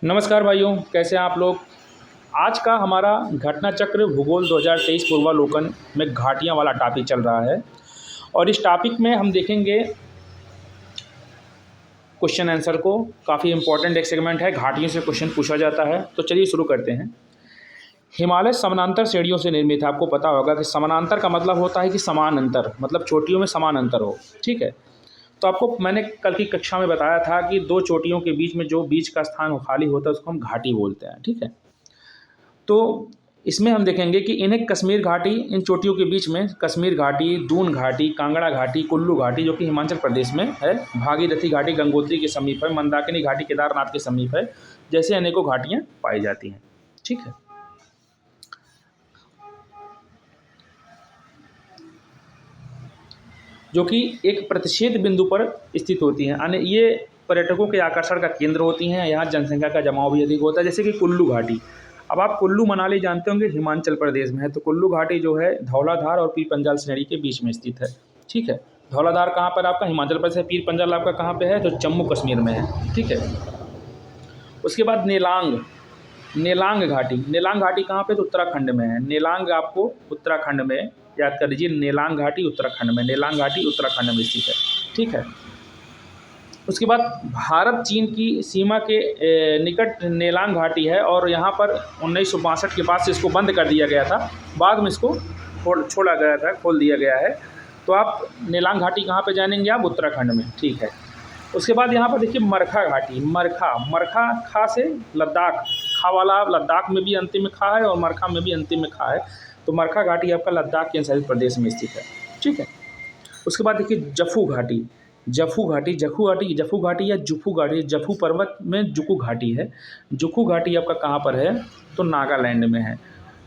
नमस्कार भाइयों, कैसे हैं आप लोग। आज का हमारा घटना चक्र भूगोल 2023 पूर्वालोकन में घाटियाँ वाला टॉपिक चल रहा है। और इस टॉपिक में हम देखेंगे क्वेश्चन आंसर को। काफ़ी इंपॉर्टेंट एक सेगमेंट है, घाटियों से क्वेश्चन पूछा जाता है। तो चलिए शुरू करते हैं। हिमालय समानांतर श्रेणियों से निर्मित है। आपको पता होगा कि समानांतर का मतलब होता है कि समान अंतर, मतलब चोटियों में समान अंतर हो। ठीक है, तो आपको मैंने कल की कक्षा में बताया था कि दो चोटियों के बीच में जो बीच का स्थान खाली होता है उसको हम घाटी बोलते हैं। ठीक है, तो इसमें हम देखेंगे कि इन्हें कश्मीर घाटी, इन चोटियों के बीच में कश्मीर घाटी, दून घाटी, कांगड़ा घाटी, कुल्लू घाटी जो कि हिमाचल प्रदेश में है, भागीरथी घाटी गंगोत्री के समीप है, मंदाकिनी घाटी केदारनाथ के समीप है, जैसे अनेकों घाटियाँ पाई जाती हैं। ठीक है, जो कि एक प्रतिच्छेद बिंदु पर स्थित होती हैं। अन्य ये पर्यटकों के आकर्षण का केंद्र होती हैं। यहाँ जनसंख्या का जमाव भी अधिक होता है, जैसे कि कुल्लू घाटी। अब आप कुल्लू मनाली जानते होंगे, हिमाचल प्रदेश में है। तो कुल्लू घाटी जो है धौलाधार और पीर पंजाल श्रेणी के बीच में स्थित है। ठीक है, धौलाधार कहाँ पर आपका हिमाचल प्रदेश है, पीर पंजाल आपका कहाँ पे है, तो जम्मू कश्मीर में है। ठीक है, उसके बाद नेलांग, नेलांग घाटी। नेलांग घाटी कहाँ पे, तो उत्तराखंड में है। नेलांग आपको उत्तराखंड में याद कर लीजिए, नेलांग घाटी उत्तराखंड में, नेलांग घाटी उत्तराखंड में स्थित है। ठीक है, उसके बाद भारत चीन की सीमा के निकट नेलांग घाटी है और यहाँ पर 1962 के बाद से इसको बंद कर दिया गया था। बाद में इसको छोड़ा गया था, खोल दिया गया है। तो आप नेलांग घाटी कहाँ पे जानेंगे, आप उत्तराखंड में। ठीक है, उसके बाद यहाँ पर देखिए मरखा घाटी। मरखा, मरखा खा से लद्दाख, खा वाला लद्दाख में भी अंतिम में खा है और मरखा में भी अंतिम में खा है। तो मरखा घाटी आपका लद्दाख के संबंधित प्रदेश में स्थित है। ठीक है, उसके बाद देखिए जफू घाटी। जफू घाटी, जफू घाटी, जफू घाटी या जुफू घाटी, जफू पर्वत में जुकू घाटी है। जुकू घाटी आपका कहाँ पर है, तो नागालैंड में है।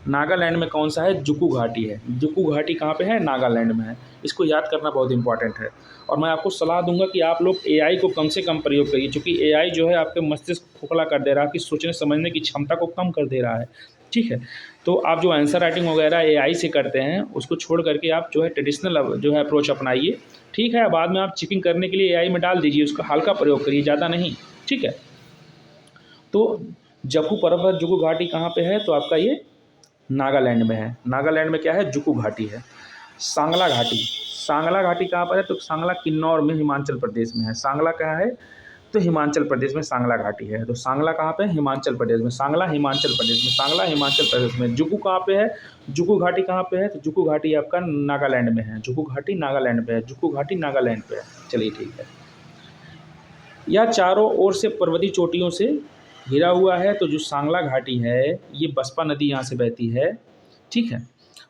नागालैंड में कौन सा है, जुकू घाटी है। जुकू घाटी कहाँ पे है, नागालैंड में है। इसको याद करना बहुत इंपॉर्टेंट है। और मैं आपको सलाह दूंगा कि आप लोग एआई को कम से कम प्रयोग करिए, क्योंकि एआई जो है आपके मस्तिष्क को खोखला कर दे रहा है, आपकी सोचने समझने की क्षमता को कम कर दे रहा है। ठीक है, तो आप जो आंसर राइटिंग वगैरह एआई से करते हैं उसको छोड़ करके आप जो है ट्रेडिशनल जो है अप्रोच अपनाइए। ठीक है, बाद में आप चेकिंग करने के लिए एआई में डाल दीजिए, उसका हल्का प्रयोग करिए, ज़्यादा नहीं। ठीक है, तो जफू पर्वत जुकू घाटी कहाँ पे है, तो आपका ये नागालैंड में है। नागालैंड में क्या है, जुकू घाटी है। सांगला घाटी, सांगला घाटी कहाँ पर है, तो सांगला किन्नौर में हिमाचल प्रदेश में है। सांगला कहाँ है, तो हिमाचल प्रदेश में सांगला घाटी है। तो सांगला कहाँ पे है, हिमाचल प्रदेश में। सांगला हिमाचल प्रदेश में, सांगला हिमाचल प्रदेश में। जुकू कहाँ पे है, जुकू घाटी कहाँ पे है, तो जुकू घाटी आपका नागालैंड में है। जुकू घाटी नागालैंड पे है, जुकू घाटी नागालैंड पे है। चलिए ठीक है, यह चारों ओर से पर्वतीय चोटियों से घिरा हुआ है। तो जो सांगला घाटी है, ये बसपा नदी यहाँ से बहती है। ठीक है,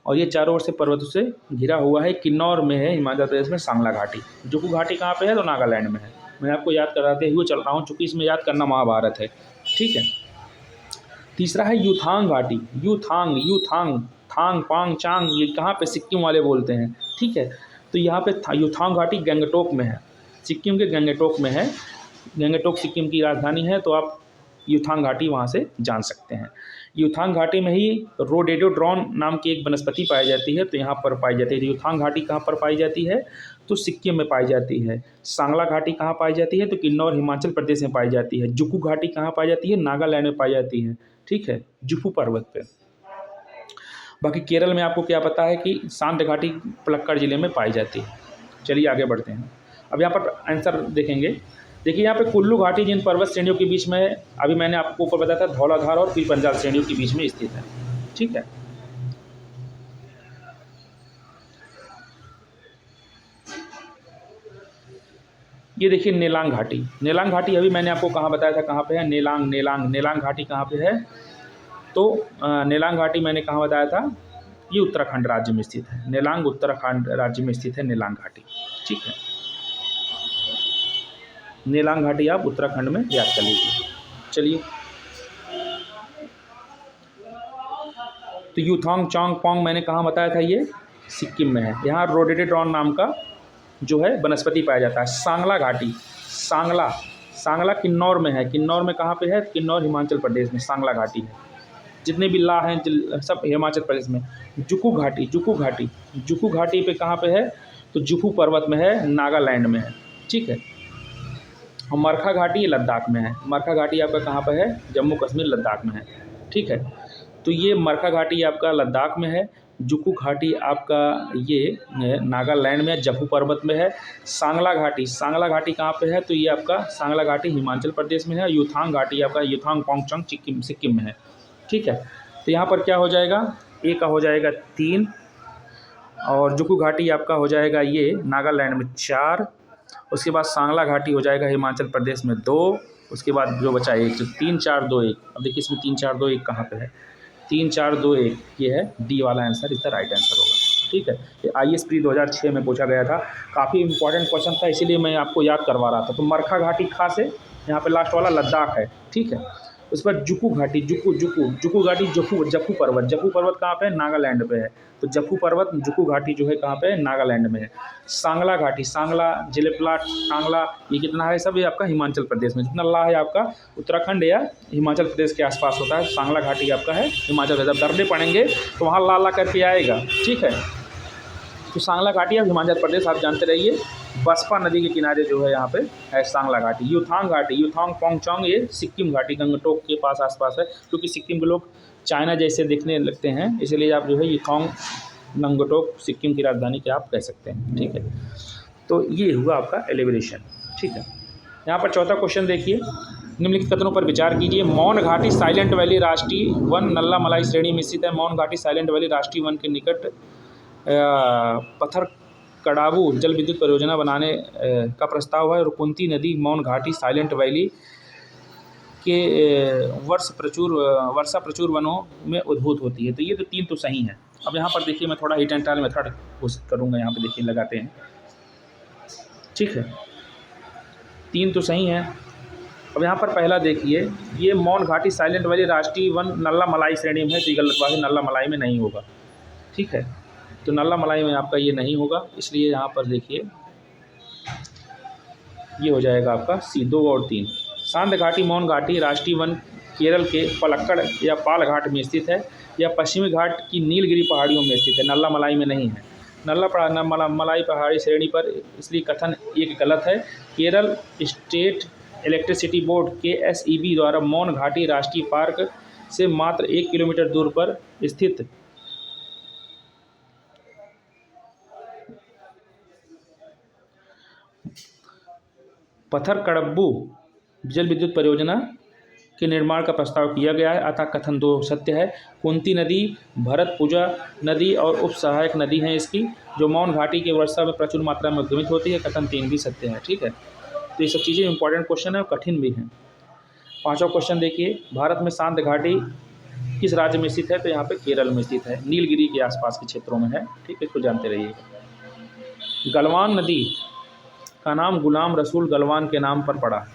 और ये चारों ओर से पर्वतों से घिरा हुआ है। किन्नौर में है, हिमाचल प्रदेश में सांगला घाटी। जुकू घाटी कहाँ पे है, तो नागालैंड में है। मैं आपको याद कराते हुए चल रहा हूँ, चूँकि इसमें याद करना महाभारत है। ठीक है, तीसरा है यूथांग घाटी। यूथांग, यूथांग, थांग पांग चांग, ये कहाँ पे, सिक्किम वाले बोलते हैं। ठीक है, तो यहाँ पे यूथांग घाटी गंगटोक में है, सिक्किम के गंगटोक में है। गंगटोक सिक्किम की राजधानी है। तो आप यूथांग घाटी वहाँ से जान सकते हैं। यूथांग घाटी में ही रोडेडोड्रॉन नाम की एक वनस्पति पाई जाती है, तो यहाँ पर पाई जाती है। यूथांग घाटी कहाँ पर पाई जाती है, तो सिक्किम में पाई जाती है। सांगला घाटी कहाँ पाई जाती है, तो किन्नौर हिमाचल प्रदेश में पाई जाती है। जुकू घाटी कहाँ पाई जाती है, नागालैंड में पाई जाती है। ठीक है, जुफू पर्वत पे। बाकी केरल में आपको क्या पता है कि शांत घाटी पलक्कड़ जिले में पाई जाती है। चलिए आगे बढ़ते हैं। अब यहाँ पर आंसर देखेंगे। देखिए यहाँ पे कुल्लू घाटी जिन पर्वत श्रेणियों के बीच में है, अभी मैंने आपको ऊपर बताया था, धौलाधार और पीर पंजाल श्रेणियों के बीच में स्थित है। ठीक है, ये देखिए नेलांग घाटी। नेलांग घाटी अभी मैंने आपको कहाँ बताया था, कहाँ पे है, नेलांग, नेलांग, नेलांग घाटी कहाँ पे है, तो नेलांग घाटी मैंने कहाँ बताया था, ये उत्तराखंड राज्य में स्थित है। नेलांग उत्तराखंड राज्य में स्थित है नेलांग घाटी। ठीक है, नेलांग घाटी आप उत्तराखंड में याद कर लीजिए। चलिए, तो यूथांग चांग पोंग मैंने कहाँ बताया था, ये सिक्किम में है। यहाँ रोडेडेड्रॉन नाम का जो है वनस्पति पाया जाता है। सांगला घाटी, सांगला, सांगला किन्नौर में है। किन्नौर में कहाँ पे है, किन्नौर हिमाचल प्रदेश में सांगला घाटी है। जितने भी ला हैं सब हिमाचल प्रदेश में। जुकू घाटी, जुकू घाटी, जुकू घाटी पे कहाँ पे है, तो जुफू पर्वत में है, नागालैंड में है। ठीक है, और मरखा घाटी ये लद्दाख में है। मरखा घाटी आपका कहाँ पर है? जम्मू कश्मीर लद्दाख में है। ठीक है, तो ये मरखा घाटी आपका लद्दाख में है। जुकू घाटी आपका ये नागालैंड में है, जम्मू पर्वत में है। सांगला घाटी कहाँ पे है? तो ये आपका सांगला घाटी हिमाचल प्रदेश में है। यूथांग घाटी आपका यूथांग पोंगचंग सिक्किम में है। ठीक है, तो यहाँ पर क्या हो जाएगा? ए का हो जाएगा 3, और जुकू घाटी आपका हो जाएगा ये नागालैंड में 4, उसके बाद सांगला घाटी हो जाएगा हिमाचल प्रदेश में 2, उसके बाद जो बचा 1, तो 3 4 2 1। अब देखिए इसमें 3 4 2 1 कहाँ पे है? 3 4 2 1 ये है डी वाला आंसर, इसका राइट आंसर होगा। ठीक है, ये IAS प्री 2006 में पूछा गया था, काफ़ी इंपॉर्टेंट क्वेश्चन था, इसीलिए मैं आपको याद करवा रहा था। तो मरखा घाटी खा से यहाँ पे लास्ट वाला लद्दाख है। ठीक है, उसके बाद जुकू घाटी जुकू घाटी जफू पर्वत कहाँ पे है? नागालैंड पे है। तो जफू पर्वत जुकू घाटी जो है कहाँ पे है? नागालैंड में है। सांगला घाटी जिलेपला टांगला ये कितना है? सब ये आपका हिमाचल प्रदेश में। जितना ला है आपका उत्तराखंड या हिमाचल प्रदेश के आसपास होता है। सांगला घाटी आपका है हिमाचल प्रदेश। जब दर्रे पड़ेंगे तो वहाँ ला करके आएगा। ठीक है, तो सांगला घाटी अब हिमाचल प्रदेश आप जानते रहिए। बसपा नदी के किनारे जो है यहाँ पे है सांगला घाटी। यूथांग पोंगचोंग ये सिक्किम घाटी गंगटोक के पास आसपास है, क्योंकि सिक्किम के लोग चाइना जैसे दिखने लगते हैं, इसलिए आप जो है यूथांग गंगटोक सिक्किम की राजधानी के आप कह सकते हैं। ठीक है, तो ये हुआ आपका एलिब्रेशन। ठीक है, यहाँ पर चौथा क्वेश्चन देखिए, निम्नलिखित कथनों पर विचार कीजिए। मौन घाटी साइलेंट वैली राष्ट्रीय वन नल्ला मलाई श्रेणी में स्थित है। मौन घाटी साइलेंट वैली राष्ट्रीय वन के निकट पत्थर कड़ाबू जल विद्युत परियोजना बनाने का प्रस्ताव है, और कुंती नदी मौन घाटी साइलेंट वैली के वर्षा प्रचुर वनों में उद्भूत होती है। तो ये तो 3 तो सही हैं। अब यहाँ पर देखिए मैं थोड़ा हिट एंड ट्रायल मेथड कोशिश करूँगा, यहाँ पे देखिए लगाते हैं। ठीक है, 3 तो सही हैं। अब यहाँ पर पहला देखिए, ये मौन घाटी साइलेंट वैली राष्ट्रीय वन नल्ला मलाई श्रेणी में है, तो ये गलत बात है, नल्ला मलाई में नहीं होगा। ठीक है, तो नल्ला मलाई में आपका ये नहीं होगा, इसलिए यहाँ पर देखिए ये हो जाएगा आपका C 2 और 3। सांध घाटी मौन घाटी राष्ट्रीय वन केरल के पलक्कड़ या पाल घाट में स्थित है, या पश्चिमी घाट की नीलगिरी पहाड़ियों में स्थित है, नल्ला मलाई में नहीं है। नल्ला मलाई पहाड़ी श्रेणी पर, इसलिए कथन एक गलत है। Kerala state electricity board KSEB द्वारा मौन घाटी राष्ट्रीय पार्क से मात्र 1 किलोमीटर दूर पर स्थित पत्थर कड़ब्बू जल विद्युत परियोजना के निर्माण का प्रस्ताव किया गया है, अतः कथन 2 सत्य है। कुंती नदी भरतपुजा नदी और उप सहायक नदी हैं इसकी, जो मौन घाटी के वर्षा में प्रचुर मात्रा में उद्गमित होती है, कथन 3 भी सत्य है। ठीक है, तो ये सब चीज़ें इंपॉर्टेंट क्वेश्चन है और कठिन भी हैं। 5वां क्वेश्चन देखिए, भारत में सांध घाटी किस राज्य में स्थित है? तो यहाँ पे केरल में स्थित है, नीलगिरी के आसपास के क्षेत्रों में है। ठीक है, इसको जानते रहिए। गलवान नदी का नाम गुलाम रसूल गलवान के नाम पर पड़ा।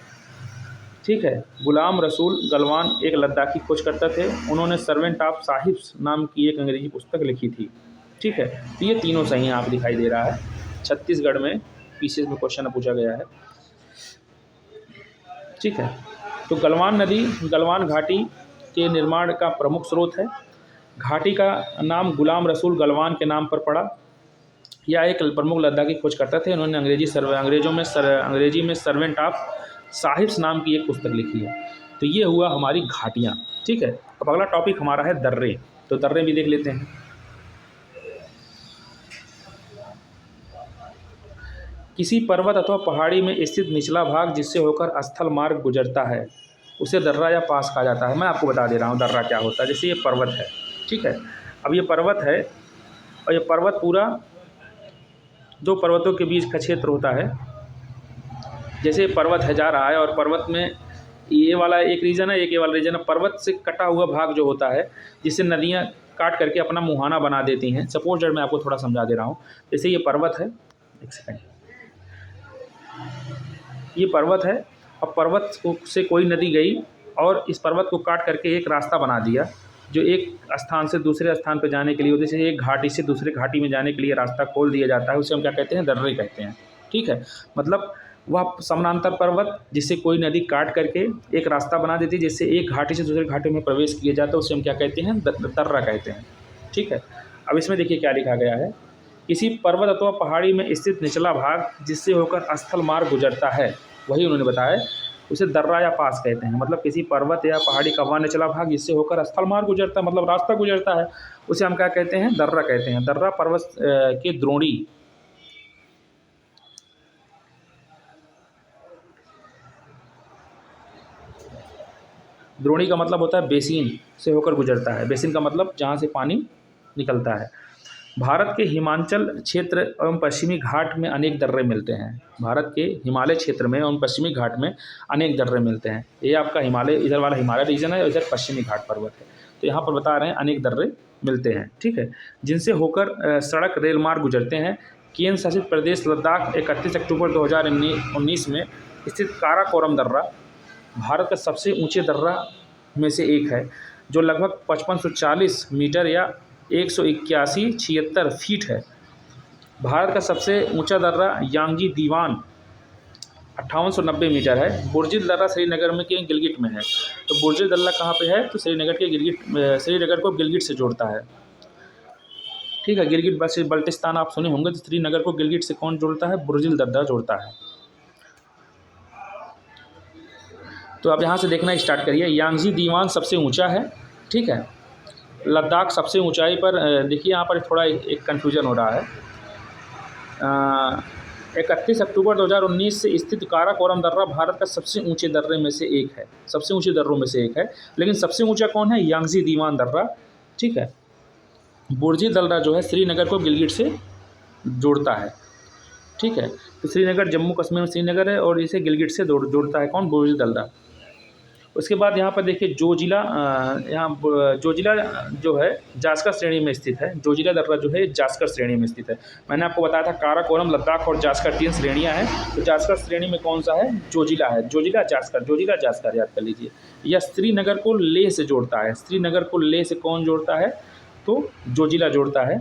ठीक है, गुलाम रसूल गलवान एक लद्दाखी खोजकर्ता थे, उन्होंने सर्वेंट ऑफ साहिब्स नाम की एक अंग्रेजी पुस्तक लिखी थी। ठीक है, तो ये तीनों सही हैं, आप दिखाई दे रहा है। छत्तीसगढ़ में पीसीएस में क्वेश्चन पूछा गया है। ठीक है, तो गलवान नदी गलवान घाटी के निर्माण का प्रमुख स्रोत है। घाटी का नाम गुलाम रसूल गलवान के नाम पर पड़ा। यह एक प्रमुख लद्दाखी खोजकर्ता थे, उन्होंने अंग्रेजी में सर्वेंट ऑफ साहिब्स नाम की एक पुस्तक लिखी है। तो ये हुआ हमारी घाटियाँ। ठीक है, अब अगला टॉपिक हमारा है दर्रे, तो दर्रे भी देख लेते हैं। किसी पर्वत अथवा पहाड़ी में स्थित निचला भाग जिससे होकर स्थल मार्ग गुजरता है उसे दर्रा या पास कहा जाता है। मैं आपको बता दे रहा हूँ दर्रा क्या होता है। जैसे ये पर्वत है, ठीक है, अब ये पर्वत है और ये पर्वत पूरा 2 पर्वतों के बीच का क्षेत्र होता है। जैसे पर्वत है जा रहा है और पर्वत में ये वाला एक रीजन है, एक ये वाला रीजन है। पर्वत से कटा हुआ भाग जो होता है, जिससे नदियाँ काट करके अपना मुहाना बना देती हैं। सपोज मैं आपको थोड़ा समझा दे रहा हूँ। जैसे ये पर्वत है, एक सेकंड, ये पर्वत है और पर्वत से कोई नदी गई और इस पर्वत को काट करके एक रास्ता बना दिया, जो एक स्थान से दूसरे स्थान पर जाने के लिए, जैसे एक घाटी से दूसरे घाटी में जाने के लिए रास्ता खोल दिया जाता है, उसे हम क्या कहते हैं? दर्रे कहते हैं। ठीक है, मतलब वह समानांतर पर्वत जिससे कोई नदी काट करके एक रास्ता बना देती है, जिससे एक घाटी से दूसरे घाटी में प्रवेश किया जाता है, उसे हम क्या कहते हैं? दर्रा कहते हैं। ठीक है, अब इसमें देखिए क्या लिखा गया है। किसी पर्वत अथवा पहाड़ी में स्थित निचला भाग जिससे होकर स्थल मार्ग गुजरता है वही उन्होंने बताया। उसे दर्रा या पास कहते हैं, मतलब किसी पर्वत या पहाड़ी का वहाँ निचला भाग जिससे होकर स्थल मार्ग गुजरता है, मतलब रास्ता गुजरता है, उसे हम क्या कहते हैं? दर्रा कहते हैं। दर्रा पर्वत के द्रोणी, द्रोणी का मतलब होता है बेसिन से होकर गुजरता है। बेसिन का मतलब जहाँ से पानी निकलता है। भारत के हिमाचल क्षेत्र एवं पश्चिमी घाट में अनेक दर्रे मिलते हैं। भारत के हिमालय क्षेत्र में एवं पश्चिमी घाट में अनेक दर्रे मिलते हैं। ये आपका हिमालय, इधर वाला हिमालय रीजन है, इधर पश्चिमी घाट पर्वत है। तो यहाँ पर बता रहे हैं अनेक दर्रे मिलते हैं, ठीक है, जिनसे होकर सड़क रेल मार्ग गुजरते हैं। केंद्र शासित प्रदेश लद्दाख 31 अक्टूबर 2019 में स्थित काराकोरम दर्रा भारत का सबसे ऊंचे दर्रा में से एक है, जो लगभग 5540 मीटर या 181-76 फीट है। भारत का सबसे ऊंचा दर्रा यांगी दीवान 5890 मीटर है। बुर्जिल दर्रा श्रीनगर में के गिलगिट में है। तो बुर्जिल दर्रा कहाँ पे है? तो श्रीनगर को गिलगिट से जोड़ता है, ठीक है। गिलगिट बल्टिस्तान आप सुने होंगे, तो श्रीनगर को गिलगिट से कौन जोड़ता है? बुर्जिल दर्रा जोड़ता है। तो आप यहाँ से देखना स्टार्ट करिए। यांगजी दीवान सबसे ऊंचा है, ठीक है। लद्दाख सबसे ऊंचाई पर, देखिए यहाँ पर थोड़ा एक कन्फ्यूजन हो रहा है। 31 अक्टूबर 2019 से स्थित काराकोरम दर्रा भारत का सबसे ऊंचे दर्रे में से एक है, सबसे ऊंचे दर्रों में से एक है। लेकिन सबसे ऊंचा कौन है? यांगजी दीवान दर्रा, ठीक है। बुर्जी दर्रा जो है श्रीनगर को गिलगिट से जोड़ता है, ठीक है। तो श्रीनगर जम्मू कश्मीर में श्रीनगर है और इसे गिलगिट से जोड़ता है कौन? बुर्जी दर्रा। उसके बाद यहाँ पर देखिए जोजिला, जोजिला जो है जास्कर श्रेणी में स्थित है। जोजिला दर्रा जो है जास्कर श्रेणी में स्थित है। मैंने आपको बताया था काराकोरम, लद्दाख और जास्कर 3 श्रेणियाँ हैं। तो जास्कर श्रेणी में कौन सा है? जोजिला है। जोजिला जास्कर याद कर लीजिए। यह श्रीनगर को लेह से जोड़ता है। श्रीनगर को लेह से कौन जोड़ता है? तो जोजिला जोड़ता है।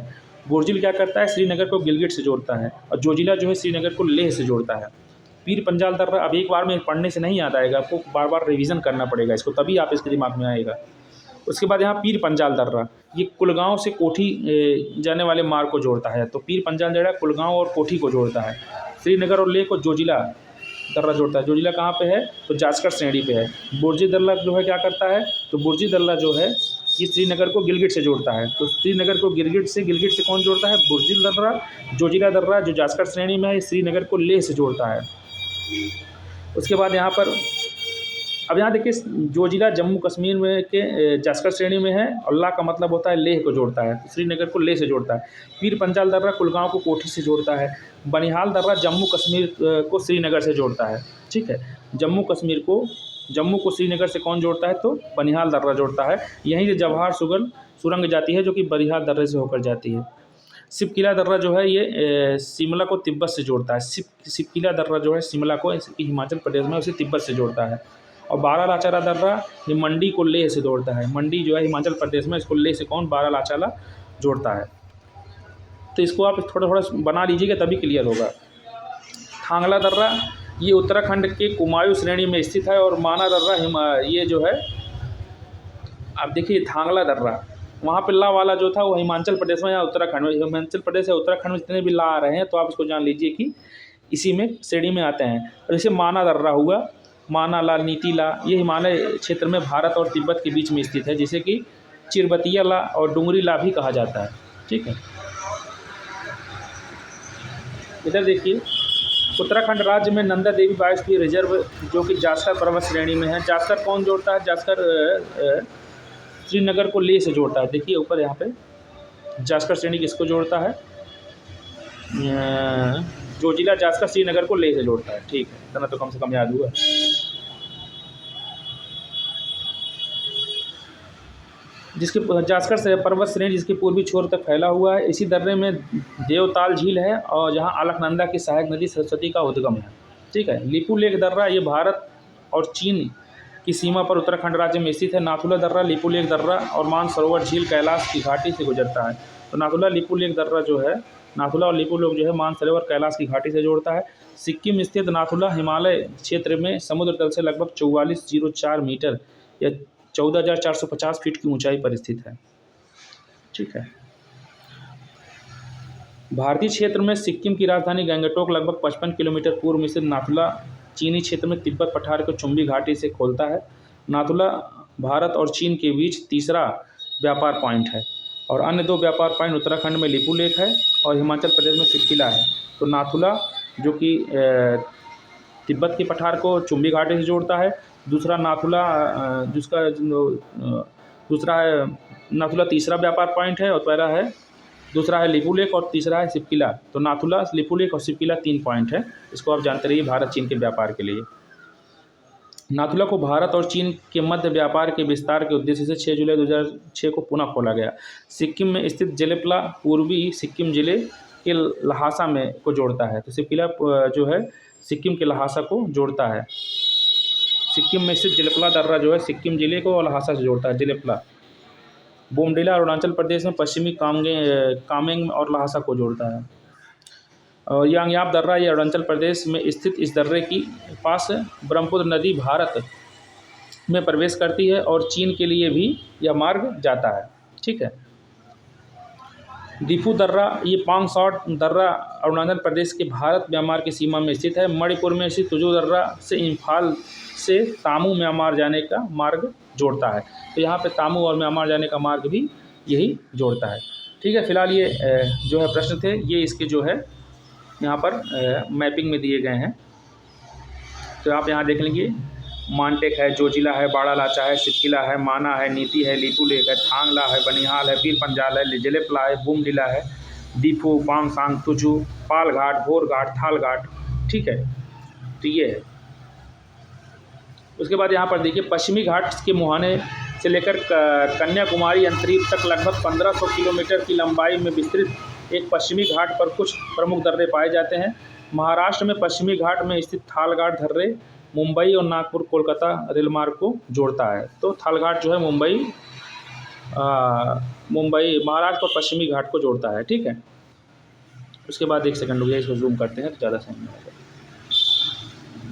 बुर्जिल क्या करता है? श्रीनगर को गिलगिट से जोड़ता है। और जोजिला जो है श्रीनगर को लेह से जोड़ता है। पीर पंजाल दर्रा अब एक बार में पढ़ने से नहीं याद आएगा, आपको बार बार रिवीजन करना पड़ेगा इसको, तभी आप इसके दिमाग में आएगा। उसके बाद यहाँ पीर पंजाल दर्रा, ये कुलगांव से कोठी जाने वाले मार्ग को जोड़ता है। तो पीर पंजाल दर्रा कुलगांव और कोठी को जोड़ता है। श्रीनगर और लेह को जोजिला दर्रा जोड़ता है। जोजिला कहाँ पे है? तो जास्कर श्रेणी पे है। बुर्जी दर्रा जो है क्या करता है? तो बुर्जी दर्रा जो है ये श्रीनगर को गिलगिट से जोड़ता है। तो श्रीनगर को गिलगिट से कौन जोड़ता है? बुर्जिल दर्रा। जोजिला दर्रा जो जास्कर श्रेणी में है, श्रीनगर को लेह से जोड़ता है। उसके बाद यहाँ पर अब यहाँ देखिए, जोजिला जम्मू कश्मीर में के जास्कर श्रेणी में है और ला का मतलब होता है लेह को जोड़ता है। तो श्रीनगर को लेह से जोड़ता है। पीर पंजाल दर्रा कुलगांव को कोठी से जोड़ता है। बनिहाल दर्रा जम्मू कश्मीर को श्रीनगर से जोड़ता है, ठीक है। जम्मू को श्रीनगर से कौन जोड़ता है? तो बनिहाल दर्रा जोड़ता है। यहीं से जवाहर सुरंग जाती है जो कि बनिहाल दर्रे से होकर जाती है। सिपकिला दर्रा जो है ये शिमला को तिब्बत से जोड़ता है। सिपकिला दर्रा जो है शिमला को हिमाचल प्रदेश में उसे तिब्बत से जोड़ता है। और बारालाचाला दर्रा ये मंडी को लेह से जोड़ता है। मंडी जो है हिमाचल प्रदेश में, इसको लेह से कौन? बारालाचाला जोड़ता है। तो इसको आप थोड़ा थोड़ा बना लीजिएगा तभी क्लियर होगा। थांगला दर्रा ये उत्तराखंड के कुमायूं श्रेणी में स्थित है। और माना दर्रा ये जो है, आप देखिए थांगला दर्रा वहाँ पे ला वाला जो था वो हिमाचल प्रदेश में या उत्तराखंड में, हिमाचल प्रदेश या उत्तराखंड में जितने भी ला आ रहे हैं तो आप इसको जान लीजिए कि इसी में श्रेणी में आते हैं। और जैसे माना दर्रा हुआ, माना ला, नीति ला, ये हिमालय क्षेत्र में भारत और तिब्बत के बीच में स्थित है, जिसे कि चिरबतिया ला और डुंगरी ला भी कहा जाता है, ठीक है। इधर देखिए उत्तराखंड राज्य में नंदा देवी बायोस्फीयर रिजर्व जो कि जास्कर पर्वत श्रेणी में है। जास्कर कौन जोड़ता है? जास्कर श्रीनगर को लेह से जोड़ता है। देखिए ऊपर यहाँ पे जास्कर श्रेणी किसको जोड़ता है? जोजिला जास्कर श्रीनगर को लेह से जोड़ता है, ठीक है। इतना तो कम से कम याद हुआ। जिसके जास्कर से पर्वत श्रेणी जिसके पूर्वी छोर तक फैला हुआ है। इसी दर्रे में देवताल झील है और जहाँ अलकनंदा की सहायक नदी सरस्वती का उद्गम है, ठीक है। लिपुलेख दर्रा ये भारत और चीन की सीमा पर उत्तराखंड राज्य में स्थित है। नाथुला दर्रा, लिपुलेख दर्रा और मानसरोवर झील कैलाश की घाटी से गुजरता है। तो नाथुला लिपुलेख दर्रा जो है, नाथुला और लिपुलेख जो है मानसरोवर कैलाश की घाटी से जोड़ता है। सिक्किम स्थित नाथुला हिमालय क्षेत्र में समुद्र तल से लगभग 4404 मीटर या 14,450 फीट की ऊंचाई पर स्थित है, ठीक है। भारतीय क्षेत्र में सिक्किम की राजधानी गंगटोक लगभग 55 किलोमीटर पूर्व में स्थित नाथुला चीनी क्षेत्र में तिब्बत पठार को चुंबी घाटी से खोलता है। नाथुला भारत और चीन के बीच तीसरा व्यापार पॉइंट है और अन्य दो व्यापार पॉइंट उत्तराखंड में लिपू लेक है और हिमाचल प्रदेश में सिरकिला है। तो नाथुला जो कि तिब्बत के पठार को चुंबी घाटी से जोड़ता है, दूसरा नाथुला जिसका दूसरा है नाथुला तीसरा व्यापार पॉइंट है और पहला है दूसरा है लिपू लेक और तीसरा है सिरकिला। तो नाथुला, लिपू लेक और सिरकिला 3 पॉइंट है। इसको आप जानते रहिए भारत चीन के व्यापार के लिए। नाथुला को भारत और चीन के मध्य व्यापार के विस्तार के उद्देश्य से 6 जुलाई 2006 को पुनः खोला गया। सिक्किम में स्थित जेलेप्ला पूर्वी सिक्किम जिले के लहासा में को जोड़ता है। तो सिरकिला जो है सिक्किम के लहासा को जोड़ता है। सिक्किम में स्थित जेलेप्ला दर्रा जो है सिक्किम जिले को और लहासा से जोड़ता है। जेलेप्ला बोमडिला अरुणाचल प्रदेश में पश्चिमी कामेंग और लहासा को जोड़ता है। और यांगयाप दर्रा ये अरुणाचल प्रदेश में स्थित इस दर्रे की पास ब्रह्मपुत्र नदी भारत में प्रवेश करती है और चीन के लिए भी यह मार्ग जाता है। ठीक है। दीफू दर्रा ये पांगसौट दर्रा अरुणाचल प्रदेश के भारत म्यांमार की सीमा में स्थित है। मणिपुर में स्थित तुजू दर्रा से इम्फाल से तामू म्यांमार जाने का मार्ग जोड़ता है। तो यहाँ पे तामू और म्यांमार जाने का मार्ग भी यही जोड़ता है। ठीक है। फिलहाल ये जो है प्रश्न थे, ये इसके जो है यहाँ पर मैपिंग में दिए गए हैं। तो आप यहाँ देख लेंगे मानटेक है, जोजिला है, बाड़ा लाचा है, सिरकिला है, माना है, नीति है, लिपू लेक है, थांगला है, बनिहाल है, पीर पंजाल है, जेलेप्ला है, बूमडिला है, दीफू, पांगसांग, तुजू, पाल घाट, भोर घाट, थाल घाट। ठीक है। तो ये है। उसके बाद यहाँ पर देखिए पश्चिमी घाट के मुहाने से लेकर कन्याकुमारी अंतरीप तक लगभग 1500 किलोमीटर की लंबाई में विस्तृत एक पश्चिमी घाट पर कुछ प्रमुख दर्रे पाए जाते हैं। महाराष्ट्र में पश्चिमी घाट में स्थित थालघाट दर्रे मुंबई और नागपुर कोलकाता रेल मार्ग को जोड़ता है। तो थालघाट जो है मुंबई महाराष्ट्र और पश्चिमी घाट को जोड़ता है। ठीक है। उसके बाद 1 सेकंड हो गया, इसको जूम करते हैं तो ज़्यादा सही होगा।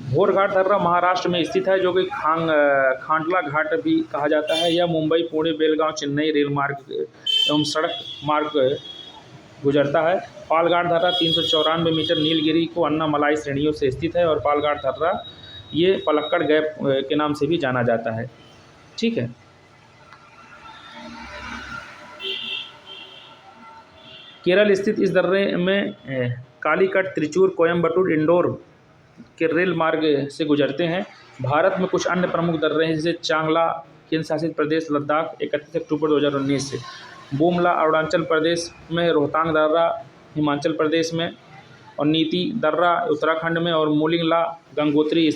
भोर घाट दर्रा महाराष्ट्र में स्थित है जो कि खांडला घाट भी कहा जाता है। यह मुंबई, पुणे, बेलगांव, चेन्नई रेल मार्ग एवं सड़क मार्ग गुजरता है। पालघाट दर्रा 394 मीटर नीलगिरी को अन्नामलाई श्रेणियों से स्थित है और पालघाट दर्रा ये पलक्कड़ गैप के नाम से भी जाना जाता है। ठीक है। केरल स्थित इस दर्रे में कालीकट, त्रिचूर, कोयम्बटूर, इंदौर के रेल मार्ग से गुजरते हैं। भारत में कुछ अन्य प्रमुख दर्रे हैं जैसे चांगला केंद्र शासित प्रदेश लद्दाख 31 अक्टूबर 2019 से, बोमला अरुणाचल प्रदेश में, रोहतांग दर्रा हिमाचल प्रदेश में और नीति दर्रा उत्तराखंड में और मोलिंगला गंगोत्री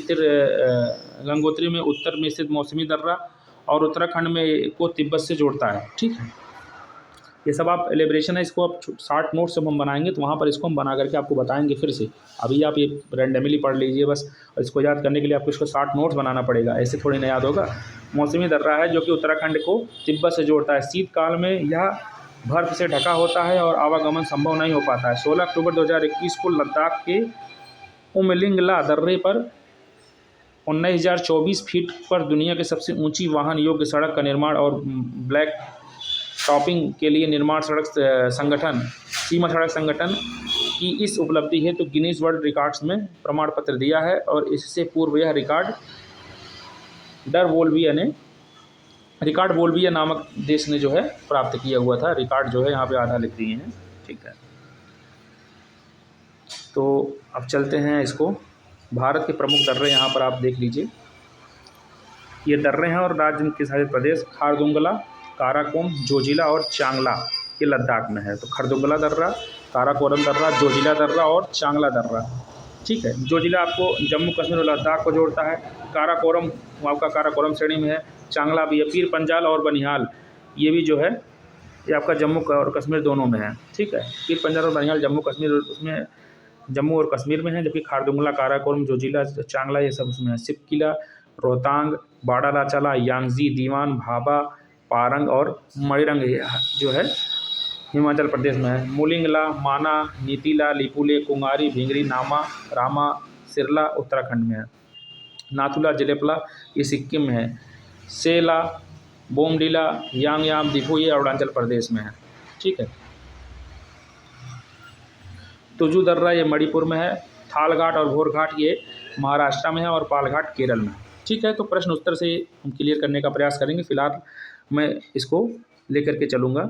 में उत्तर में स्थित मौसमी दर्रा और उत्तराखंड में को तिब्बत से जोड़ता है। ठीक है। ये सब आप एलिब्रेशन है, इसको आप शार्ट नोट्स जब हम बनाएंगे तो वहाँ पर इसको हम बना करके आपको बताएंगे फिर से। अभी आप ये रैंडमली पढ़ लीजिए बस, और इसको याद करने के लिए आपको इसको शार्ट नोट्स बनाना पड़ेगा, ऐसे थोड़ी ना याद होगा। मौसमी दर्रा है जो कि उत्तराखंड को तिब्बत से जोड़ता है। शीतकाल में यह बर्फ से ढका होता है और आवागमन संभव नहीं हो पाता है। 16 अक्टूबर 2021 को लद्दाख के उमलिंगला दर्रे पर 19,024 फीट पर दुनिया की सबसे ऊंची वाहन योग्य सड़क का निर्माण और ब्लैक टॉपिंग के लिए निर्माण सीमा सड़क संगठन की इस उपलब्धि है तो गिनीज वर्ल्ड रिकॉर्ड्स में प्रमाण पत्र दिया है। और इससे पूर्व यह रिकॉर्ड वोल्विया नामक देश ने जो है प्राप्त किया हुआ था। रिकॉर्ड जो है यहाँ पे आधा लिख दिए हैं। ठीक है। तो अब चलते हैं इसको, भारत के प्रमुख दर्रे यहाँ पर आप देख लीजिए। ये दर्रे हैं और राज्य के शासित प्रदेश खारदुंगला, काराकोरम, जोजिला और चांगला ये लद्दाख में है। तो खारदुंगला दर्रा, काराकोरम दर्रा, जोजिला दर्रा और चांगला दर्रा। ठीक है। जोजिला आपको जम्मू कश्मीर और लद्दाख को जोड़ता है। काराकोरम आपका काराकोरम श्रेणी में है। चांगला भी है। पीर पंजाल और बनिहाल ये भी जो है ये आपका जम्मू और कश्मीर दोनों में है। ठीक है। पीर पंजाल और बनिहाल जम्मू कश्मीर उसमें जम्मू और कश्मीर में है, जबकि खारदुंगला, काराकोरम, जोजिला, चांगला ये सब उसमें है। सिरकिला, रोहतांग, बाड़ा लाचाला, यांगजी, दीवान, भाभा, पारंग और मणिरंग जो है हिमाचल प्रदेश में है। मोलिंगला, माना, नीतिला, लिपुले, कुंगारी, भिंगरी, नामा, रामा, सिरला उत्तराखंड में है। नाथुला, जेलेप्ला ये सिक्किम में है। सेला, बोमडिला, यांगयाम, दीफू ये अरुणाचल प्रदेश में है। ठीक है। तुजू दर्रा ये मणिपुर में है। थालघाट और भोरघाट ये महाराष्ट्र में है और पालघाट केरल में। ठीक है, तो प्रश्न उत्तर से हम क्लियर करने का प्रयास करेंगे। फिलहाल मैं इसको लेकर के चलूँगा।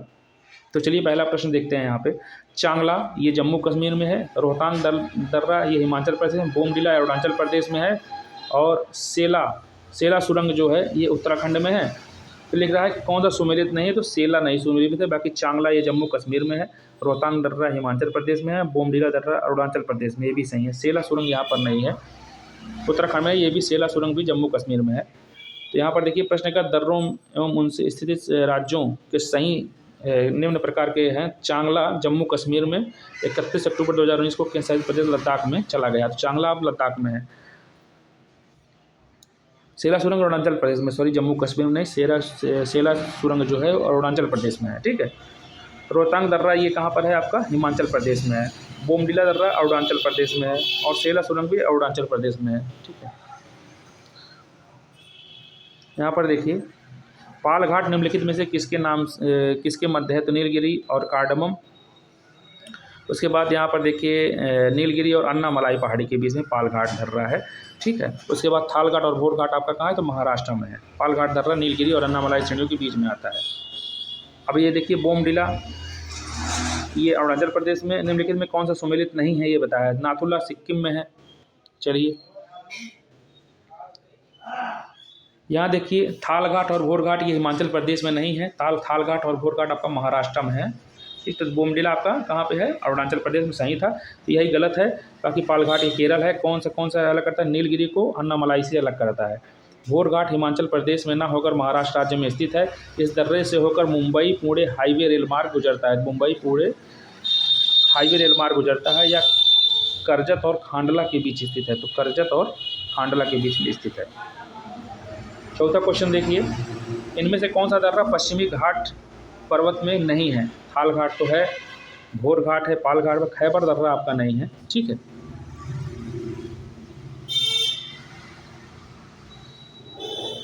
तो चलिए पहला प्रश्न देखते हैं यहाँ पे। चांगला ये जम्मू कश्मीर में है, रोहतांग दर्रा ये हिमाचल प्रदेश में, बोमडिला अरुणाचल प्रदेश में है, और सेला सुरंग जो है ये उत्तराखंड में है। तो लिख रहा है कि कौन सा सुमेलित नहीं है, तो सेला नहीं सुमेलित है। बाकी चांगला ये जम्मू कश्मीर में है, रोहतांग दर्रा हिमाचल प्रदेश में है, बोमडिला दर्रा अरुणाचल प्रदेश में, ये भी सही है। सेला सुरंग यहाँ पर नहीं है, उत्तराखंड में, ये भी सेला सुरंग भी जम्मू कश्मीर में है। तो यहाँ पर देखिए प्रश्न का दर्रों एवं उनसे स्थित राज्यों के सही निम्न प्रकार के हैं। चांगला जम्मू कश्मीर में 31 अक्टूबर 2019 को केंद्रशासित प्रदेश लद्दाख में चला गया। तो चांगला अब लद्दाख में है। सेला सुरंग अरुणाचल प्रदेश में, सॉरी जम्मू कश्मीर में नहीं, सेला सुरंग जो है अरुणाचल प्रदेश में है। ठीक है। रोहतांग दर्रा ये कहाँ पर है आपका, हिमाचल प्रदेश में है। बोमडिला दर्रा अरुणाचल प्रदेश में है, और सेला सुरंग भी अरुणाचल प्रदेश में है। ठीक है। यहाँ पर देखिए पालघाट निम्नलिखित में से किसके मध्य है, तो नीलगिरी और कार्डमम। उसके बाद यहाँ पर देखिए नीलगिरी और अन्नामलाई पहाड़ी के बीच में पालघाट दर्रा है। ठीक है। उसके बाद थालघाट और भोरघाट आपका कहाँ है, तो महाराष्ट्र में है। पालघाट दर्रा नीलगिरी और अन्नामलाई श्रेणियों के बीच में आता है। अब ये देखिए बोमडिला ये अरुणाचल प्रदेश में, निम्नलिखित में कौन सा सुमेलित नहीं है ये बताया। नाथुला सिक्किम में है। चलिए यहाँ देखिए थालघाट और भोरघाट ये हिमाचल प्रदेश में नहीं है, थालघाट और भोरघाट आपका महाराष्ट्र में है। ठीक, तो बोमडिला आपका कहाँ पे है, अरुणाचल प्रदेश में, सही था। तो यही गलत है। बाकी पालघाट ये केरल है। कौन सा अलग करता है, नीलगिरी को अन्नामलाई से अलग करता है। भोरघाट हिमाचल प्रदेश में ना होकर महाराष्ट्र राज्य में स्थित है। इस दर्रे से होकर मुंबई पुणे हाईवे रेल मार्ग गुजरता है। मुंबई पुणे हाईवे रेल मार्ग गुजरता है, या करजत और खांडला के बीच स्थित है। तो करजत और खांडला के बीच में स्थित है। चौथा क्वेश्चन देखिए, इनमें से कौन सा दर्रा पश्चिमी घाट पर्वत में नहीं है। थालघाट तो है, भोरघाट है, पालघाट में, खैबर दर्रा आपका नहीं है। ठीक है।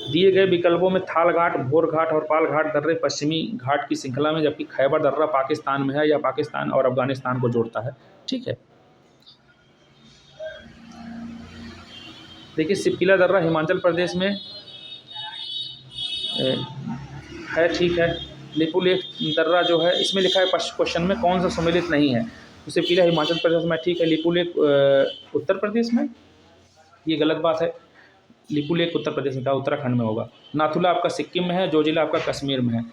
दिए गए विकल्पों में थालघाट, भोरघाट और पालघाट दर्रे पश्चिमी घाट की श्रृंखला में, जबकि खैबर दर्रा पाकिस्तान में है या पाकिस्तान और अफगानिस्तान को जोड़ता है। ठीक है। देखिए सिपकिला दर्रा हिमाचल प्रदेश में है। ठीक है। लिपुलेख दर्रा जो है इसमें लिखा है क्वेश्चन में कौन सा सम्मिलित नहीं है, तो सिपकिला हिमाचल प्रदेश में। ठीक है। लिपुलेख उत्तर प्रदेश में, ये गलत बात है। लिपुलेख उत्तर प्रदेश में था, उत्तराखंड में होगा। नाथुला आपका सिक्किम में है, जोजिला आपका कश्मीर में है।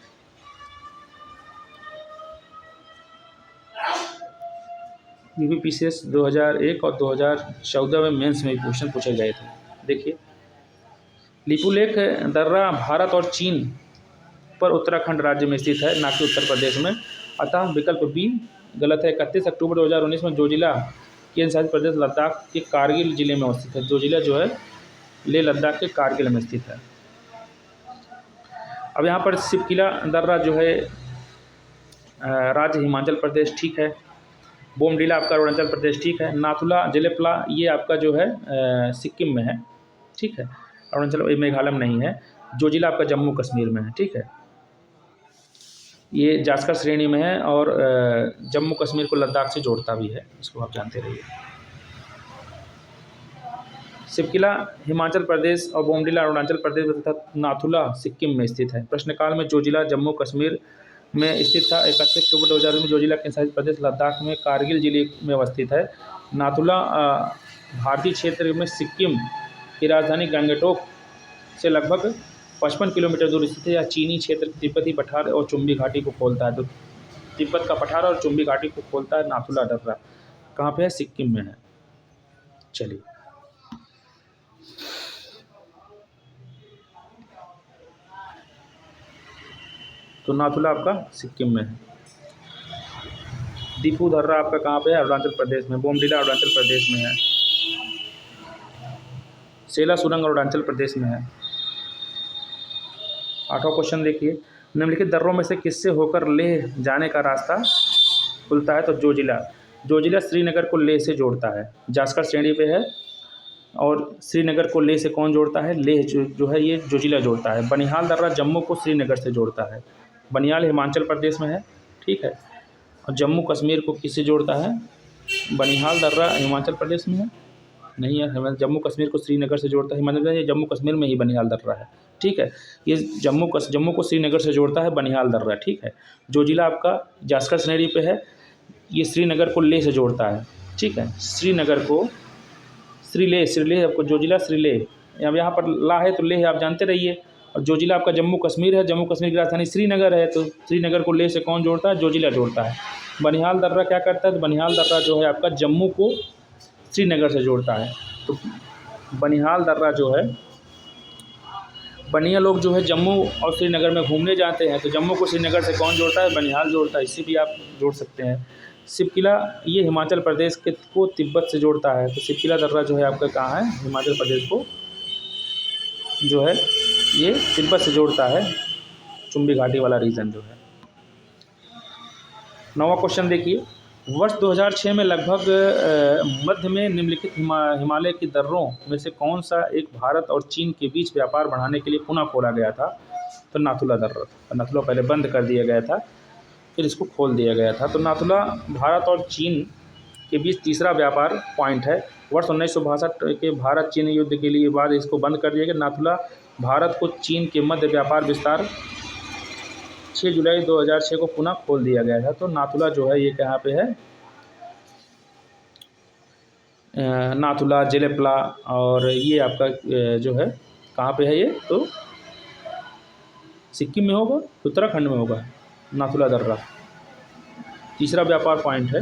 यूपीपीसीएस 2001 और 2014 में मेंस में क्वेश्चन पूछे गए थे। देखिए लिपुलेख दर्रा भारत और चीन पर उत्तराखंड राज्य में स्थित है, ना कि उत्तर प्रदेश में। अतः विकल्प बी गलत है। 31 अक्टूबर 2019 में जोजिला केंद्रशासित प्रदेश लद्दाख के कारगिल जिले में स्थित है। जोजिला जो है लेह लद्दाख के कारगिल में स्थित है। अब यहाँ पर सिपकिला दर्रा जो है राज्य हिमाचल प्रदेश। ठीक है। बोमडिला आपका अरुणाचल प्रदेश। ठीक है। नाथुला जेलेपला ये आपका जो है सिक्किम में है। ठीक है। अरुणाचल मेघालय में नहीं है। जोजिला आपका जम्मू कश्मीर में है। ठीक है। ये जास्कर श्रेणी में है और जम्मू कश्मीर को लद्दाख से जोड़ता भी है, इसको आप जानते रहिए। सिपकिला हिमाचल प्रदेश और बोमडिला अरुणाचल प्रदेश तथा नाथुला सिक्किम में स्थित है। प्रश्नकाल में जोजिला जम्मू कश्मीर में स्थित था। 31 अक्टूबर 2000 में जोजिला केंद्रशासित प्रदेश लद्दाख में कारगिल जिले में अवस्थित है। नाथुला भारतीय क्षेत्र में सिक्किम की राजधानी गंगटोक से लगभग 55 किलोमीटर दूर स्थित है। या चीनी क्षेत्र तिब्बती पठार और चुंबी घाटी को खोलता है। तो तिब्बत का पठार और चुंबी घाटी को खोलता है नाथुला दर्रा। कहाँ पे है, सिक्किम में है। चलिए तो नाथुला आपका सिक्किम में है। दीपू दर्रा आपका कहाँ पे है, अरुणाचल प्रदेश में। बोमडिला अरुणाचल प्रदेश में है। सेला सुरंग अरुणाचल प्रदेश में है। 8वां क्वेश्चन देखिए, निम्नलिखित दर्रों में से किससे होकर लेह जाने का रास्ता खुलता है, तो जोजिला श्रीनगर को लेह से जोड़ता है। जास्कर श्रेणी पे है और श्रीनगर को लेह से कौन जोड़ता है, लेह जो है ये जोजिला जोड़ता है। बनिहाल दर्रा जम्मू को श्रीनगर से जोड़ता है। बनिहाल हिमाचल प्रदेश में है। ठीक है। और जम्मू कश्मीर को किससे जोड़ता है, बनिहाल दर्रा हिमाचल प्रदेश में है नहीं है, जम्मू कश्मीर को श्रीनगर से जोड़ता है हिमाचल प्रदेश, ये जम्मू कश्मीर में ही बनिहाल दर्रा है, ठीक है। ये जम्मू को श्रीनगर से जोड़ता है बनिहाल दर्रा, ठीक है। जो जिला आपका जास्कर श्रेणी पे है, ये श्रीनगर को लेह से जोड़ता है, ठीक है। श्रीनगर को श्रीलेह आपको जो जिला श्रीलेह, अब यहाँ पर ला है तो लेह आप जानते रहिए। और जो जिला आपका जम्मू कश्मीर है, जम्मू कश्मीर की राजधानी श्रीनगर है, तो श्रीनगर को लेह से कौन जोड़ता है? जो जिला जोड़ता है। बनिहाल दर्रा क्या करता है? तो बनिहाल दर्रा जो है आपका जम्मू को श्रीनगर से जोड़ता है। तो बनिहाल दर्रा जो है, बनिया लोग जो है जम्मू और श्रीनगर में घूमने जाते हैं, तो जम्मू को श्रीनगर से कौन जोड़ता है? बनिहाल जोड़ता है। इससे भी आप जोड़ सकते हैं। सिपकिला ये हिमाचल प्रदेश के को तिब्बत से जोड़ता है, तो सिपकिला दर्रा जो है आपका कहाँ है? हिमाचल प्रदेश को जो है ये तिब्बत से जोड़ता है, चुंबी घाटी वाला रीजन जो है। 9वां क्वेश्चन देखिए, वर्ष 2006 में लगभग मध्य में निम्नलिखित हिमालय की दर्रों में से कौन सा एक भारत और चीन के बीच व्यापार बढ़ाने के लिए पुनः खोला गया था? तो नाथुला दर्रा। नाथुला पहले बंद कर दिया गया था, फिर इसको खोल दिया गया था। तो नाथुला भारत और चीन के बीच तीसरा व्यापार पॉइंट है। वर्ष 1962 के भारत चीन युद्ध के लिए बाद इसको बंद कर दिया गया। नाथुला भारत को चीन के मध्य व्यापार विस्तार 6 जुलाई 2006 को पुनः खोल दिया गया है। तो नाथुला जो है ये कहाँ पे है? नाथुला, जेलेपला और ये आपका जो है कहाँ पे है ये? तो सिक्किम में होगा, उत्तराखंड में होगा। नाथुला दर्रा तीसरा व्यापार पॉइंट है।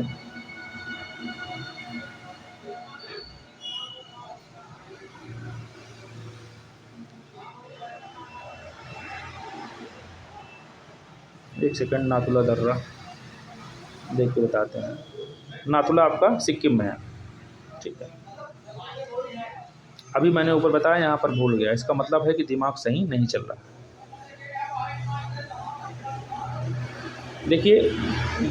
एक सेकंड, नाथुला दर्रा देख के बताते हैं। नाथुला आपका सिक्किम में है, ठीक है। अभी मैंने ऊपर बताया, यहाँ पर भूल गया, इसका मतलब है कि दिमाग सही नहीं चल रहा। देखिए,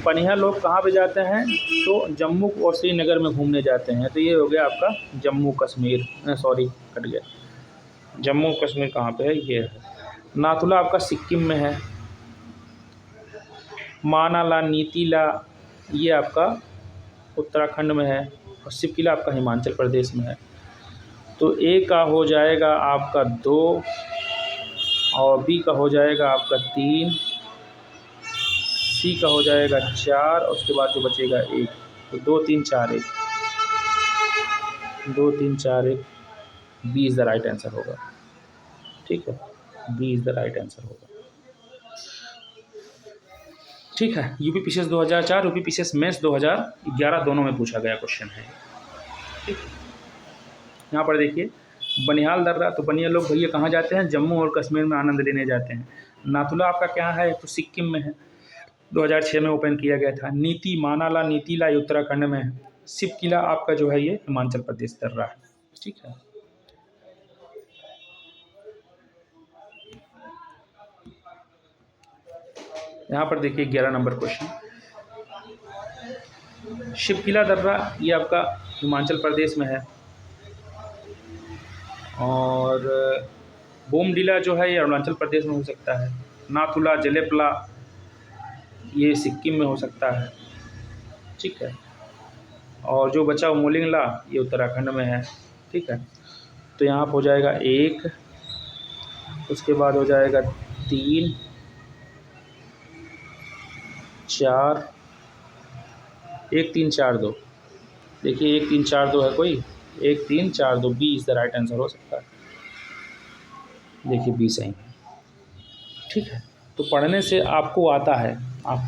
बनिया लोग कहाँ पे जाते हैं? तो जम्मू और श्रीनगर में घूमने जाते हैं। तो ये हो गया आपका जम्मू कश्मीर, सॉरी कट गया, जम्मू कश्मीर कहाँ पे है? ये है। नाथुला आपका सिक्किम में है। मानाला, नीतीला ये आपका उत्तराखंड में है, और सिपकिला आपका हिमाचल प्रदेश में है। तो ए का हो जाएगा आपका 2, और बी का हो जाएगा आपका 3, सी का हो जाएगा 4, और उसके बाद जो बचेगा 1। तो 2 3 4 1, 2 3 4 1, B is the right answer होगा, ठीक है। B is the right answer होगा, ठीक है। UP PCS 2004, UP PCS mains 2011 दोनों में पूछा गया क्वेश्चन है, ठीक। यहाँ पर देखिए, बनिहाल दर्रा, तो बनिया लोग भैया कहाँ जाते हैं? जम्मू और कश्मीर में आनंद लेने जाते हैं। नाथुला आपका क्या है? तो सिक्किम में है, 2006 में ओपन किया गया था। नीति, मानाला, नीतीला ये उत्तराखंड में है। सिपकिला आपका जो है ये हिमाचल प्रदेश दर्रा है, ठीक है। यहाँ पर देखिए 11 नंबर क्वेश्चन, शिपकिला दर्रा ये आपका हिमाचल प्रदेश में है, और बोमडिला जो है ये अरुणाचल प्रदेश में हो सकता है। नाथुला, जेलेपला ये सिक्किम में हो सकता है, ठीक है। और जो बचा मोलिंगला ये उत्तराखंड में है, ठीक है। तो यहाँ पर हो जाएगा 1, उसके बाद हो जाएगा 3 4, 1 3 4 2, देखिए 1 3 4 2 है कोई? 1 3 4 2, B is the right answer हो सकता है। देखिए बी सही है, ठीक है। तो पढ़ने से आपको आता है, आप,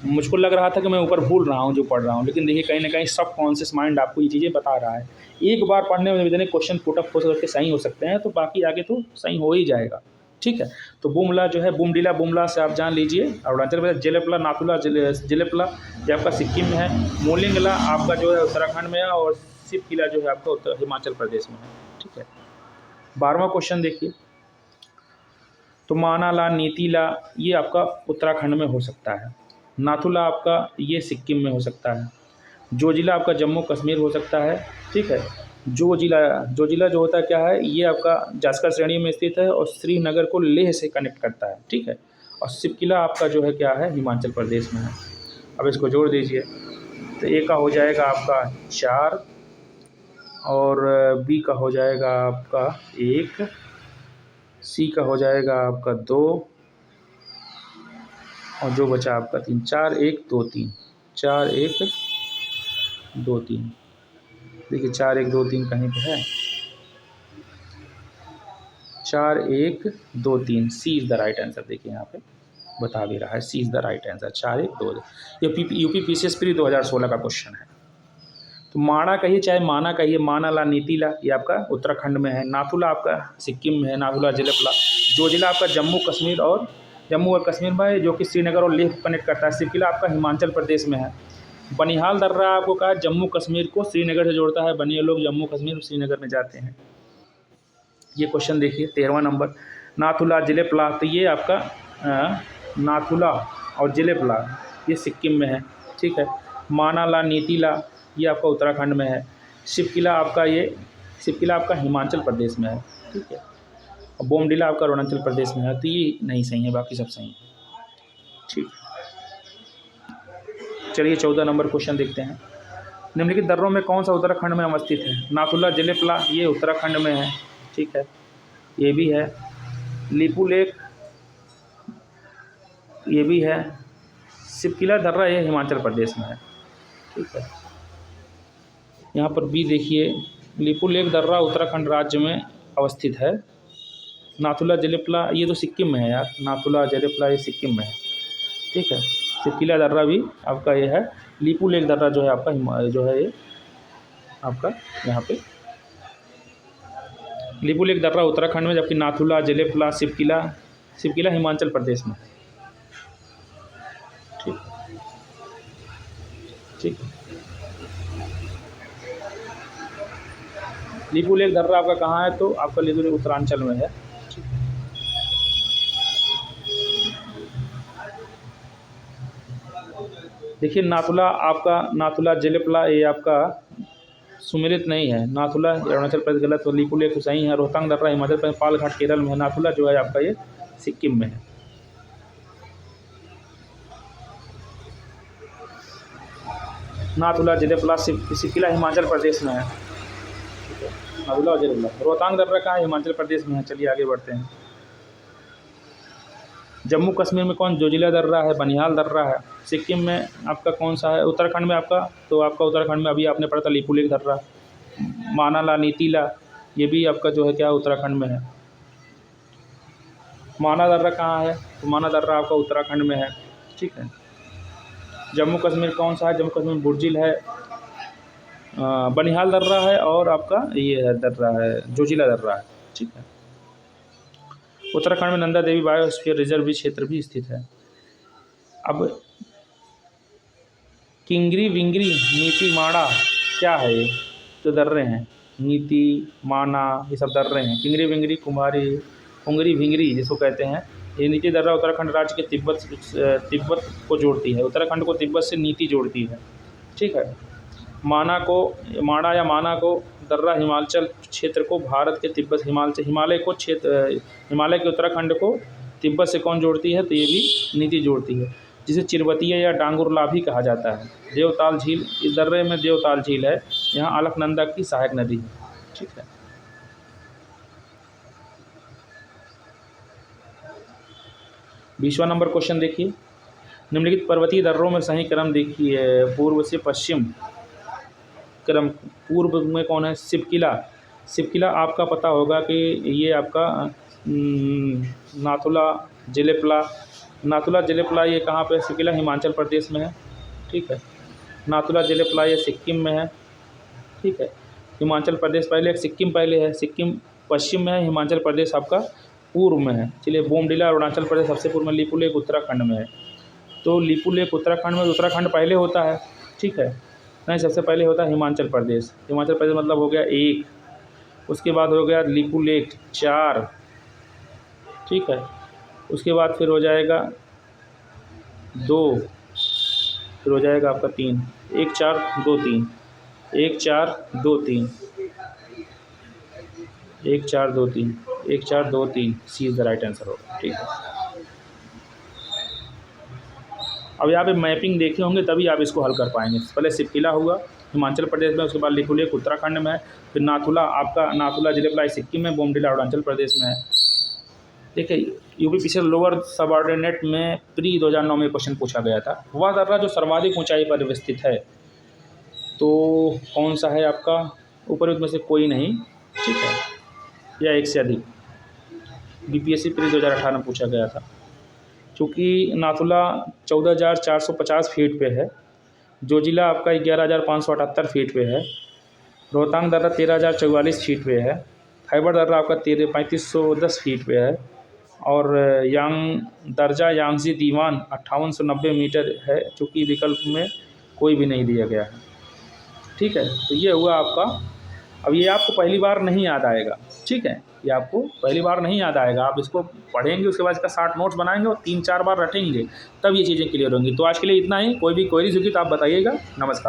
मुझको लग रहा था कि मैं ऊपर भूल रहा हूँ जो पढ़ रहा हूँ, लेकिन देखिए कहीं ना कहीं सब कॉन्शियस माइंड आपको ये चीज़ें बता रहा है। एक बार पढ़ने में जितने क्वेश्चन पुटअप हो करके सही हो सकते हैं, तो बाकी आगे तो सही हो ही जाएगा, ठीक है। तो बुमला जो है, बुमडिला, बुमला से आप जान लीजिए अरुणाचल प्रदेश। जेलेपला, नाथुला, जेलेपला ये आपका सिक्किम में है। मोलिंगला आपका जो है उत्तराखंड में है, और सिपकिला जो है आपका हिमाचल प्रदेश में है, ठीक है। 12वां क्वेश्चन देखिए, तो मानाला, नीतीला ये आपका उत्तराखंड में हो सकता है। नाथुला आपका ये सिक्किम में हो सकता है। जो जिला आपका जम्मू कश्मीर हो सकता है, ठीक है। जो जिला जो होता है क्या है? ये आपका जास्कर श्रेणी में स्थित है, और श्रीनगर को लेह से कनेक्ट करता है, ठीक है। और सिपकिला आपका जो है क्या है? हिमाचल प्रदेश में है। अब इसको जोड़ दीजिए, तो ए का हो जाएगा आपका 4, और बी का हो जाएगा आपका 1, सी का हो जाएगा आपका 2, और जो बचा आपका 3। 4 1 2 3, 4 1 2 3। देखिए 4 1 2 3 कहीं पे है, 4 1 2 3, C is the right answer. देखिए यहाँ पे बता भी रहा है, C is the right answer, 4 1 2। UP PCS pre 2016 का क्वेश्चन है। तो माणा कहिए चाहे माना कहिए, माना ला नीतीला ये आपका उत्तराखंड में है, नाथुला आपका सिक्किम में है, नाथुला जिलेपला। जो जिला आपका जम्मू और कश्मीर में है, जो कि श्रीनगर और लेह कनेक्ट करता है। सिरकिला आपका हिमाचल प्रदेश में है। बनिहाल दर्रा आपको कहा जम्मू कश्मीर को श्रीनगर से जोड़ता है, बनिया लोग जम्मू कश्मीर श्रीनगर में जाते हैं। ये क्वेश्चन देखिए 13वां नंबर, नाथुला जिलेपला। तो ये आपका नाथुला और जिलेपला ये सिक्किम में है, ठीक है। मानाला नीतीला ये आपका उत्तराखंड में है। शिवकिला आपका हिमाचल प्रदेश में है, ठीक है। और बोमडिला आपका अरुणाचल प्रदेश में है। तो ये नहीं सही है, बाकी सब सही है, ठीक। चलिए 14 नंबर क्वेश्चन देखते हैं। निम्नलिखित दर्रों में कौन सा उत्तराखंड में अवस्थित है? नाथुला जिलेपला ये उत्तराखंड में है, ठीक है, ये भी है। लीपू लेक ये भी है। शिवकिला दर्रा ये हिमाचल प्रदेश में है, ठीक है। यहाँ पर भी देखिए लीपू लेक दर्रा उत्तराखंड राज्य में अवस्थित है। नाथुला जिलेपला ये तो सिक्किम में है यार, नाथुला जिलेपला ये सिक्किम में है, ठीक है। शिवकिला दर्रा भी आपका ये है। लीपू लेक दर्रा जो है आपका जो है ये आपका यहाँ पे लीपू लेक दर्रा उत्तराखंड में, जबकि नाथुला जिलेपला शिवकिला हिमाचल प्रदेश में, ठीक ठीक। लीपू लेक दर्रा आपका कहाँ है? तो आपका लीपू लेक उत्तरांचल में है, ठीक। देखिए नाथुला जिलेपला ये आपका सुमेलित नहीं है। नाथुला अरुणाचल प्रदेश गलत, तो लीपू लेक तो सही है। रोहतांग दर्रा हिमाचल प्रदेश, पालघाट केरल में है। नाथुला जो है आपका ये सिक्किम में है। नाथुला जिलेपला शिवकिला हिमाचल प्रदेश में है, ठीक है। नाथुला और जिलेपला। रोहतांग दर्रा कहाँ है? हिमाचल प्रदेश में है। चलिए आगे बढ़ते हैं। जम्मू कश्मीर में कौन जोजिला दर्रा है? बनिहाल दर्रा है। सिक्किम में आपका कौन सा है? उत्तराखंड में आपका, तो आपका उत्तराखंड में अभी आपने पढ़ा था लीपू लेक दर्रा। मानाला नीतीला ये भी आपका जो है क्या उत्तराखंड में है। माना दर्रा कहाँ है? तो माना दर्रा आपका उत्तराखंड में है, ठीक है। जम्मू कश्मीर कौन सा है? जम्मू कश्मीर बुर्जिल है, बनिहाल दर्रा है, और आपका ये है दर्रा है जोजिला दर्रा है, ठीक है। उत्तराखंड में नंदा देवी बायोस्फीयर रिजर्व भी क्षेत्र भी स्थित है। अब किंगरी विंगरी नीति माणा क्या है? ये तो दर्रे हैं, नीति माना ये सब दर्रे हैं। किंगरी विंगरी कुंगरी भिंगरी जिसको कहते हैं, ये नीति दर्रा उत्तराखंड राज्य के तिब्बत को जोड़ती है। उत्तराखंड को तिब्बत से नीति जोड़ती है, ठीक है। माना को दर्रा हिमाचल क्षेत्र को भारत के तिब्बत हिमालय के उत्तराखंड को तिब्बत से कौन जोड़ती है? तो ये भी नीति जोड़ती है, जिसे चिरवतिया या डांगुरला भी कहा जाता है। देवताल झील, इस दर्रे में देवताल झील है, यहाँ अलकनंदा की सहायक नदी है, ठीक है। बीसवां नंबर क्वेश्चन देखिए। निम्नलिखित पर्वतीय दर्रों में सही क्रम देखिए, पूर्व से पश्चिम क्रम। पूर्व में कौन है? शिवकिला आपका पता होगा कि ये आपका नाथुला जिलेपला ये कहाँ पे? शिवकिला हिमाचल प्रदेश में है, ठीक है। नाथुला जिलेपला ये सिक्किम में है, ठीक है। हिमाचल प्रदेश पहले, सिक्किम पहले है। सिक्किम पश्चिम में है, हिमाचल प्रदेश आपका पूर्व में है। चलिए बोमडिला अरुणाचल प्रदेश सबसे पूर्व में, लीपू लेक उत्तराखंड में है। तो लीपू लेक उत्तराखंड में, उत्तराखंड पहले होता है, ठीक है। नहीं, सबसे पहले होता है हिमाचल प्रदेश। हिमाचल प्रदेश मतलब हो गया 1, उसके बाद हो गया लीपू लेक 4, ठीक है। उसके बाद फिर हो जाएगा 2, फिर हो जाएगा आपका 3, 1 4 2 3, 1 4 2 3, 1 4 2 3, 1 4 2 3, C is the right answer होगा, ठीक है। अब यहाँ पे मैपिंग देखे होंगे तभी आप इसको हल कर पाएंगे। पहले सिपकिला हुआ हिमाचल प्रदेश में, उसके बाद लिपुलेख उत्तराखंड में है, फिर नाथुला आपका नाथुला जिले सिक्किम में, बोमडिला अरुणाचल प्रदेश में है। देखिए यूपी पिछले लोअर सबऑर्डिनेट में प्री 2009 में क्वेश्चन पूछा गया था। वह दर्रा जो सर्वाधिक ऊंचाई पर अवस्थित है तो कौन सा है आपका? ऊपर में से कोई नहीं, ठीक है, या एक से अधिक। बीपीएससी प्री 2018 में पूछा गया था। चूँकि नाथुला 14,450 फीट पे है, जोजिला आपका 11,578 फीट पे है, रोहतांग दर्रा 13,044 फीट पे है, खैबर दर्रा आपका 3510 फीट पे है, और दर्जा यांगजी दीवान 5890 मीटर है, चूँकि विकल्प में कोई भी नहीं दिया गया है। ठीक है, तो ये हुआ आपका। अब ये आपको पहली बार नहीं याद आएगा, ठीक है, ये आपको पहली बार नहीं याद आएगा। आप इसको पढ़ेंगे, उसके बाद इसका 60 नोट्स बनाएंगे और 3-4 बार रटेंगे, तब ये चीज़ें क्लियर होंगी। तो आज के लिए इतना ही। कोई भी क्वेरीज होगी तो आप बताइएगा। नमस्कार।